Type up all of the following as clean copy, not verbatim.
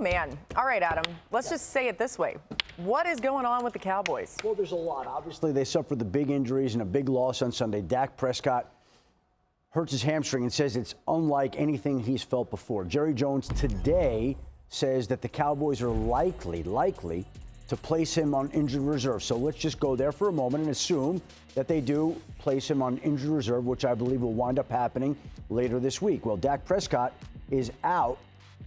man. All right, Adam, let's just say it this way. What is going on with the Cowboys? Well, there's a lot. Obviously, they suffered the big injuries and a big loss on Sunday. Dak Prescott hurts his hamstring and says it's unlike anything he's felt before. Jerry Jones today says that the Cowboys are likely to place him on injured reserve. So let's just go there for a moment and assume that they do place him on injured reserve, which I believe will wind up happening later this week. Well, Dak Prescott is out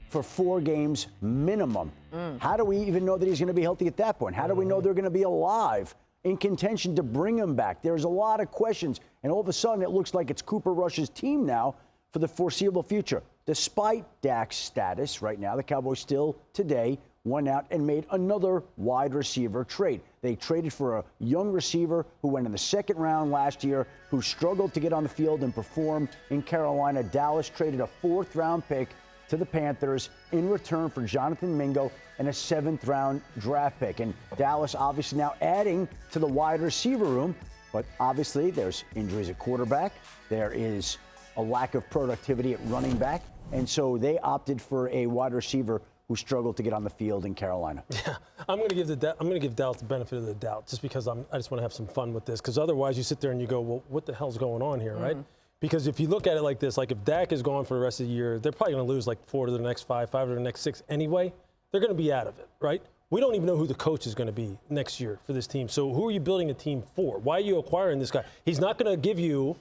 for 4 games minimum. How do we even know that he's going to be healthy at that point? How do we know they're going to be alive in contention to bring him back? There's a lot of questions, and all of a sudden it looks like it's Cooper Rush's team now for the foreseeable future. Despite Dak's status right now, the Cowboys still today went out and made another wide receiver trade. They traded for a young receiver who went in the 2nd round last year, who struggled to get on the field and perform in Carolina. Dallas traded a 4th-round pick to the Panthers in return for Jonathan Mingo and a 7th-round draft pick. And Dallas obviously now adding to the wide receiver room, but obviously there's injuries at quarterback. There is a lack of productivity at running back. And so they opted for a wide receiver who struggled to get on the field in Carolina. Yeah, I'm going to give Dallas the benefit of the doubt just because I just want to have some fun with this, because otherwise you sit there and you go, well, what the hell's going on here, right? Because if you look at it like this, like if Dak is gone for the rest of the year, they're probably going to lose like 4 to the next 5, 5 to the next 6 anyway. They're going to be out of it, right? We don't even know who the coach is going to be next year for this team. So who are you building a team for? Why are you acquiring this guy? He's not going to give you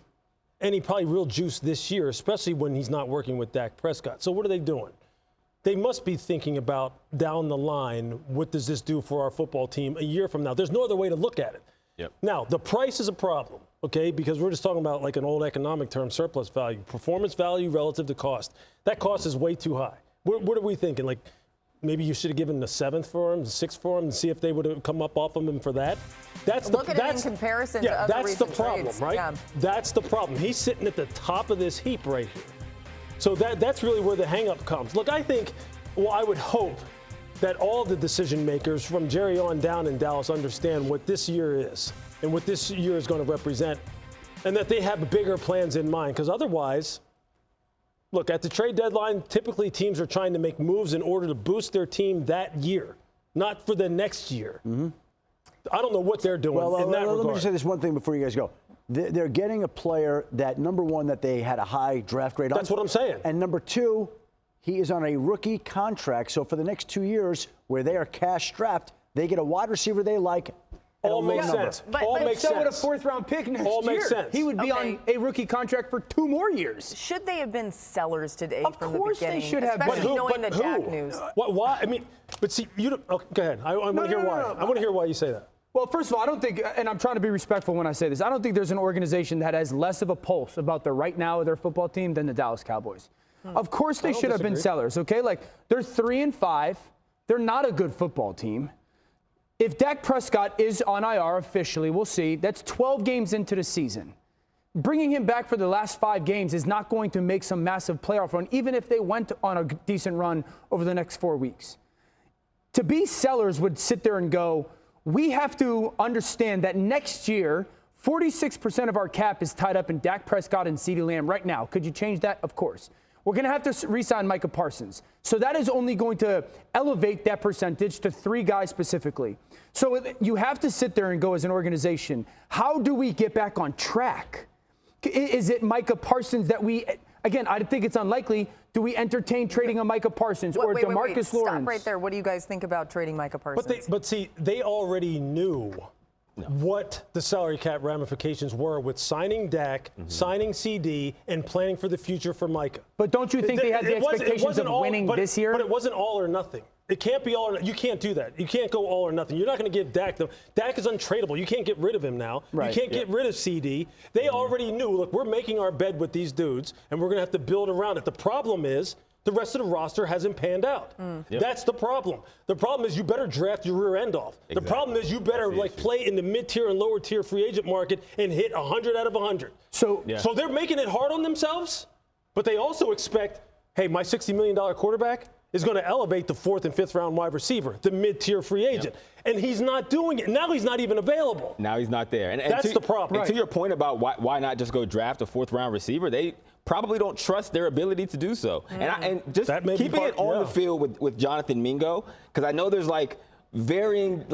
any probably real juice this year, especially when he's not working with Dak Prescott. So what are they doing? They must be thinking about down the line, what does this do for our football team a year from now? There's no other way to look at it. Yep. Now, the price is a problem, okay, because we're just talking about like an old economic term, surplus value, performance value relative to cost. That cost is way too high. What are we thinking? Like maybe you should have given the 7th for him, the 6th for him, and see if they would have come up off of him for that. Look at it in comparison to other that's the recent problem, trades. right? Yeah. That's the problem. He's sitting at the top of this heap right here. So that's really where the hang-up comes. Look, I think, well, I would hope that all the decision makers from Jerry on down in Dallas understand what this year is and what this year is going to represent, and that they have bigger plans in mind. Because otherwise, look, at the trade deadline, typically teams are trying to make moves in order to boost their team that year, not for the next year. I don't know what they're doing in that regard. Let me just say this one thing before you guys go. They're getting a player that, number one, that they had a high draft grade on. That's what I'm saying. And number two, he is on a rookie contract. So for the next 2 years, where they are cash strapped, they get a wide receiver they like. All makes sense. All makes sense. So would a 4th-round pick next All year. makes sense. He would be on a rookie contract for 2 more years. Should they have been sellers today from the beginning? Of course they should have been. Especially knowing the Dak news. Why? I mean, but see, you don't. Okay, go ahead. I want to hear why. I want to hear why you say that. Well, first of all, I don't think, and I'm trying to be respectful when I say this, I don't think there's an organization that has less of a pulse about the right now of their football team than the Dallas Cowboys. Of course they should have been sellers, okay? Like, they're 3-5. They're not a good football team. If Dak Prescott is on IR officially, we'll see. That's 12 games into the season. Bringing him back for the last 5 games is not going to make some massive playoff run, even if they went on a decent run over the next 4 weeks. To be sellers would sit there and go, we have to understand that next year, 46% of our cap is tied up in Dak Prescott and CeeDee Lamb right now. Could you change that? Of course. We're going to have to re-sign Micah Parsons. So that is only going to elevate that percentage to 3 guys specifically. So you have to sit there and go as an organization, how do we get back on track? Is it Micah Parsons that we, again, I think it's unlikely, do we entertain trading a Micah Parsons or DeMarcus Lawrence? Stop right there. What do you guys think about trading Micah Parsons? But see, they already knew what the salary cap ramifications were with signing Dak, signing CD, and planning for the future for Micah. But don't you think they had the expectations of winning this year? But it wasn't all or nothing. It can't be all or nothing. You can't do that. You can't go all or nothing. You're not going to give Dak Dak is untradeable. You can't get rid of him now. Right. You can't get rid of CD. They already knew, look, we're making our bed with these dudes, and we're going to have to build around it. The problem is the rest of the roster hasn't panned out. That's the problem. The problem is you better draft your rear end off. The problem is you better play in the mid-tier and lower-tier free agent market and hit 100 out of 100. So they're making it hard on themselves, but they also expect, hey, my $60 million quarterback is going to elevate the 4th and 5th round wide receiver, the mid-tier free agent. And he's not doing it. Now he's not even available. Now he's not there. And that's the problem. And to your point about why not just go draft a 4th round receiver, they probably don't trust their ability to do so. And just keeping it on the field with Jonathan Mingo, because I know there's like varying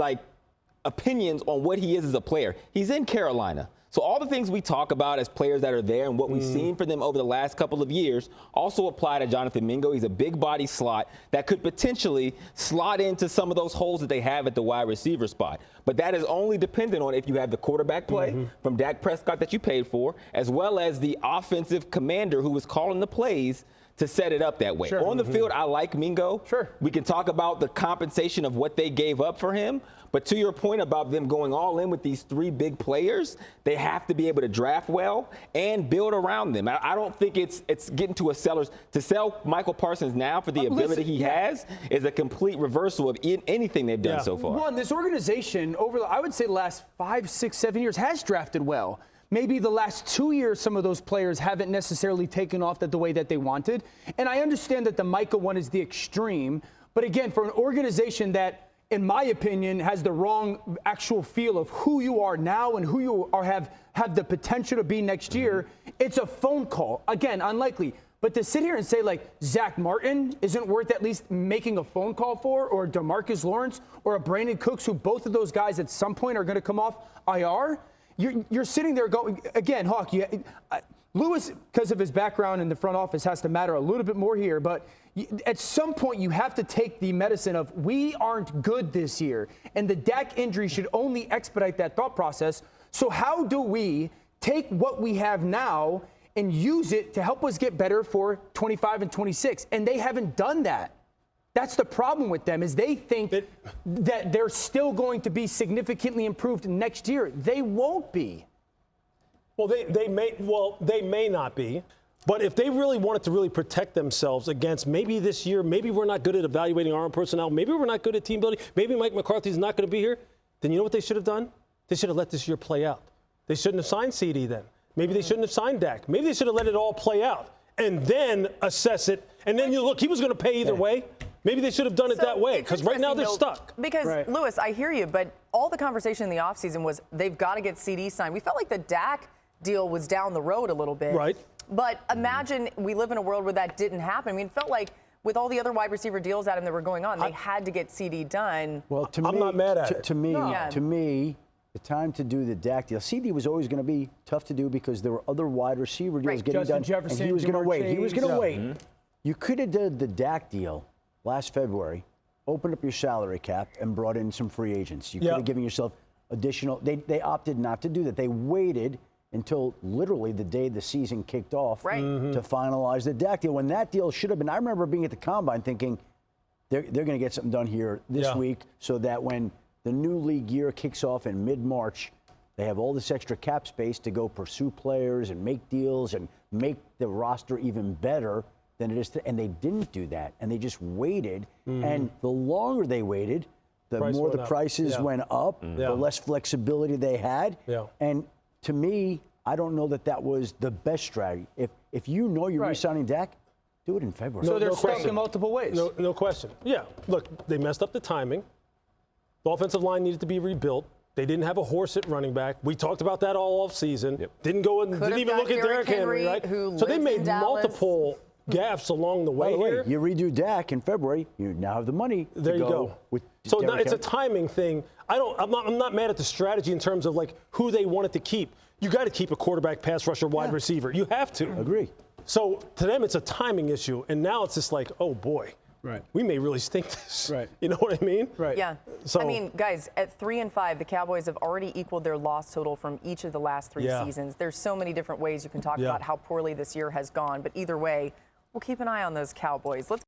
opinions on what he is as a player. He's in Carolina. So all the things we talk about as players that are there and what we've seen for them over the last couple of years also apply to Jonathan Mingo. He's a big body slot that could potentially slot into some of those holes that they have at the wide receiver spot. But that is only dependent on if you have the quarterback play from Dak Prescott that you paid for, as well as the offensive commander who is calling the plays to set it up that way. On the field, I like Mingo. We can talk about the compensation of what they gave up for him. But to your point about them going all in with these 3 big players, they have to be able to draft well and build around them. I don't think it's getting to a seller's. To sell Michael Parsons now for the ability he has is a complete reversal of anything they've done so far. One, this organization over, I would say, the last 5, 6, 7 years has drafted well. Maybe the last 2 years, some of those players haven't necessarily taken off the way that they wanted. And I understand that the Micah one is the extreme. But again, for an organization that, in my opinion, has the wrong actual feel of who you are now and who you are have the potential to be next year, it's a phone call. Again, unlikely. But to sit here and say, like, Zach Martin isn't worth at least making a phone call for, or DeMarcus Lawrence, or a Brandon Cooks, who both of those guys at some point are going to come off IR, you're sitting there going, again, Hawk, Lewis, because of his background in the front office, has to matter a little bit more here. But at some point, you have to take the medicine of we aren't good this year. And the Dak injury should only expedite that thought process. So how do we take what we have now and use it to help us get better for 25 and 26? And they haven't done that. That's the problem with them, is they think that they're still going to be significantly improved next year. They won't be. Well, they may not be. But if they really wanted to really protect themselves against maybe this year, maybe we're not good at evaluating our own personnel, maybe we're not good at team building, maybe Mike McCarthy's not going to be here, then you know what they should have done? They should have let this year play out. They shouldn't have signed CD then. Maybe they shouldn't have signed Dak. Maybe they should have let it all play out and then assess it. And then you look, he was going to pay either way. Maybe they should have done it that way, because right now they're stuck. Because, Lewis, I hear you, but all the conversation in the offseason was they've got to get CD signed. We felt like the Dak deal was down the road a little bit. Right. But imagine we live in a world where that didn't happen. I mean, it felt like with all the other wide receiver deals, Adam, that were going on, they had to get CD done. Well, to me, I'm not mad at it. To me, the time to do the Dak deal, CD was always going to be tough to do because there were other wide receiver deals getting Justin done. Jefferson, and he was going to wait. He was going to wait. Mm-hmm. You could have done the Dak deal last February, opened up your salary cap, and brought in some free agents. You could have given yourself additional. They opted not to do that. They waited until literally the day the season kicked off to finalize the Dak deal. When that deal should have been, I remember being at the Combine thinking they're going to get something done here this week so that when the new league year kicks off in mid-March, they have all this extra cap space to go pursue players and make deals and make the roster even better than it is today. And they didn't do that. And they just waited. And the longer they waited, the more the prices went up, the less flexibility they had. And to me, I don't know that was the best strategy. If you know you're re-signing Dak, do it in February. So they're stuck in multiple ways. No question. Yeah, look, they messed up the timing. The offensive line needed to be rebuilt. They didn't have a horse at running back. We talked about that all off season. Didn't go and didn't even look at Derrick Henry, right? So they made multiple gaffes along the way here. You redo Dak in February, you now have the money there to you go. With so Derrick it's a timing thing. I'm not mad at the strategy in terms of like who they wanted to keep. You got to keep a quarterback, pass rusher, wide receiver. You have to. Agree. So to them, it's a timing issue, and now it's just like, oh boy, we may really stink this. You know what I mean? Yeah. So, I mean, guys, at 3-5, the Cowboys have already equaled their loss total from each of the last 3 seasons. There's so many different ways you can talk about how poorly this year has gone, but either way, we'll keep an eye on those Cowboys. Let's